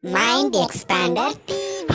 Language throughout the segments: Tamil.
Mind Expander.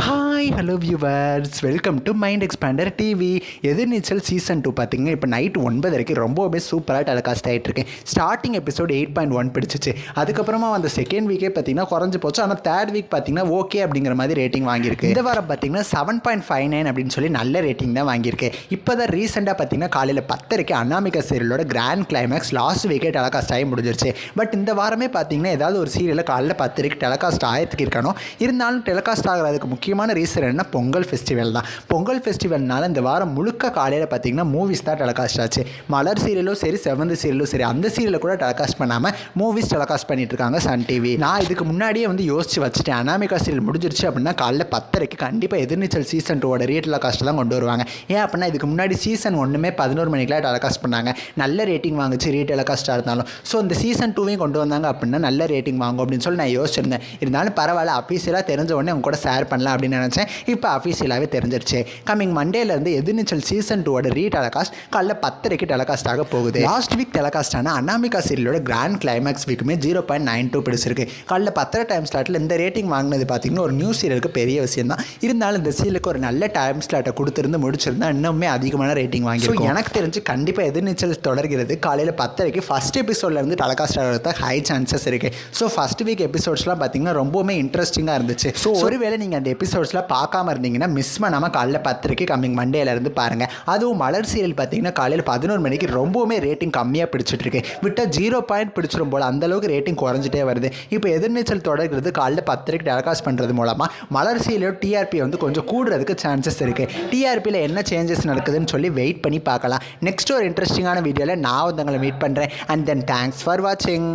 Hi hello viewers, welcome to mind expander TV. Ethirneechal season 2 பார்த்தீங்கன்னா இப்போ நைட் 9 வரைக்கும் ரொம்பவே சூப்பராக டெலிகாஸ்ட் ஆகிட்டுருக்கு. ஸ்டார்டிங் எபிசோட் 8.1 பிடிச்சிச்சு. அதுக்கப்புறமா அந்த செகண்ட் வீக்கே பார்த்தீங்கன்னா குறைஞ்சி போச்சு. ஆனால் தேர்ட் வீக் பார்த்தீங்கன்னா ஓகே அப்படிங்கிற மாதிரி ரேட்டிங் வாங்கியிருக்கு. இந்த வாரம் பார்த்தீங்கன்னா 7.59 அப்படின்னு சொல்லி நல்ல ரேட்டிங் தான் வாங்கியிருக்கு. இப்போ தான் ரீசெண்டாக பார்த்தீங்கன்னா காலையில் 10:30 அனாமிகா சீரியலோட கிராண்ட் கிளைமேக்ஸ் லாஸ்ட் வீக்கே டெலிகாஸ்ட் ஆகி முடிஞ்சிருச்சு. பட் இந்த வாரமே பார்த்தீங்கன்னா ஏதாவது ஒரு சீரியலில் காலையில் 10:30 டெலிகாஸ்ட் ஆகிறதுக்கு இருக்கணும். இருந்தாலும் டெலிகாஸ்ட் ஆகிறதுக்கு முக்கியமான ரீசன் என்ன, பொங்கல் ஃபெஸ்டிவல் தான். பொங்கல் ஃபெஸ்டிவல்னால இந்த வாரம் முழுக்க காலையில் பார்த்தீங்கன்னா மூவிஸ் தான் டெலிகாஸ்ட் ஆச்சு. மலர் சீரியலும் சரி, செவன்த் சீரியலும் சரி, அந்த சீரியலை கூட டெலிகாஸ்ட் பண்ணாமல் மூவிஸ் டெலிகாஸ்ட் பண்ணிட்டு இருக்காங்க சன் டிவி. நான் இதுக்கு முன்னாடியே யோசிச்சு வச்சுட்டேன், அனாமிகா சீரியல் முடிஞ்சிருச்சு அப்படின்னா காலையில் 10:30 கண்டிப்பாக எதிர்நீச்சல் சீசன் 2 ரீ டெலிகாஸ்ட் தான் கொண்டு வருவாங்க. ஏன் அப்படின்னா இதுக்கு முன்னாடி சீசன் 1 11 மணிக்கெலாம் டெலிகாஸ்ட் பண்ணாங்க. நல்ல ரேட்டிங் வாங்குச்சு ரீ டெலிகாஸ்ட்டாக இருந்தாலும். ஸோ இந்த சீசன் 2 கொண்டு வந்தாங்க அப்படின்னா நல்ல ரேட்டிங் வாங்கும் அப்படின்னு சொல்லி நான் யோசிச்சிருந்தேன். இருந்தாலும் பரவாயில்ல, அஃபீஷியலாக தெரிஞ்ச உடனே அவங்க கூட ஷேர் பண்ணலாம் அப்படின்னு நினச்சேன். இப்போ அஃபீஷியலாகவே தெரிஞ்சிருச்சு. கமிங் மண்டேலேருந்து எதிர்நீச்சல் சீசன் 2 ரீ டெலிகாஸ்ட் காலைல 10:30 டெலிகாஸ்ட் ஆக போகுது. லாஸ்ட் வீக் டெலிகாஸ்ட் ஆன அனாமிகா சீரியலோட கிராண்ட் கிளைமேக்ஸ் வீக்குமே 0.92 பிடிச்சிருக்கு. காலைல 10:30 டைம் ஸ்லாட்டில் இந்த ரேட்டிங் வாங்கினது பார்த்தீங்கன்னா ஒரு நியூ சீரியலுக்கு பெரிய விஷயம் தான். இருந்தாலும் இந்த சீரியலுக்கு ஒரு நல்ல டைம் ஸ்லாட்டை கொடுத்துருந்து முடிச்சிருந்தா இன்னுமே அதிகமான ரேட்டிங் வாங்கியிருக்கும். எனக்கு தெரிஞ்சு கண்டிப்பாக எதிர்நீச்சல் தொடர்கிறது காலையில் 10:30 ஃபர்ஸ்ட் எபிசோட்லேருந்து டெலிகாஸ்ட் ஆகிறதுக்கு ஹை சான்சஸ் இருக்குது. ஸோ ஃபர்ஸ்ட் வீக் எபிசோட்ஸ்லாம் பார்த்தீங்கன்னா ரொம்பவுமே இன்ட்ரெஸ்டிங்காக இருந்துச்சு. ஸோ ஒருவேளை நீங்கள் அந்த எபிசோட்ஸ்லாம் பார்க்காம இருந்தீங்கன்னா மிஸ் பண்ணாமல் காலையில் 10:30 கம்மிங் மண்டேலேருந்து பாருங்கள். அதுவும் மலர் சீரியல் பார்த்தீங்கன்னா காலையில் 11 மணிக்கு ரொம்பவுமே ரேட்டிங் கம்மியாக பிடிச்சிட்டு இருக்கு. விட்டால் 0 பாயிண்ட் பிடிச்சிடும் போல் அந்தளவுக்கு ரேட்டிங் குறைஞ்சிட்டே வருது. இப்போ எதிர்நீச்சல் தொடர்கிறது காலையில் 10:30 டெலிகாஸ்ட் பண்ணுறது மூலமாக மலர் சீரியலோட டிஆர்பி கொஞ்சம் கூடுறதுக்கு சான்சஸ் இருக்குது. டிஆர்பியில் என்ன சேஞ்சஸ் நடக்குதுன்னு சொல்லி வெயிட் பண்ணி பார்க்கலாம். நெக்ஸ்ட் ஒரு இன்ட்ரெஸ்டிங்கான வீடியோவில் நான் உங்களை மீட் பண்ணுறேன். அண்ட் தென் தேங்க்ஸ் ஃபார் வாட்சிங்.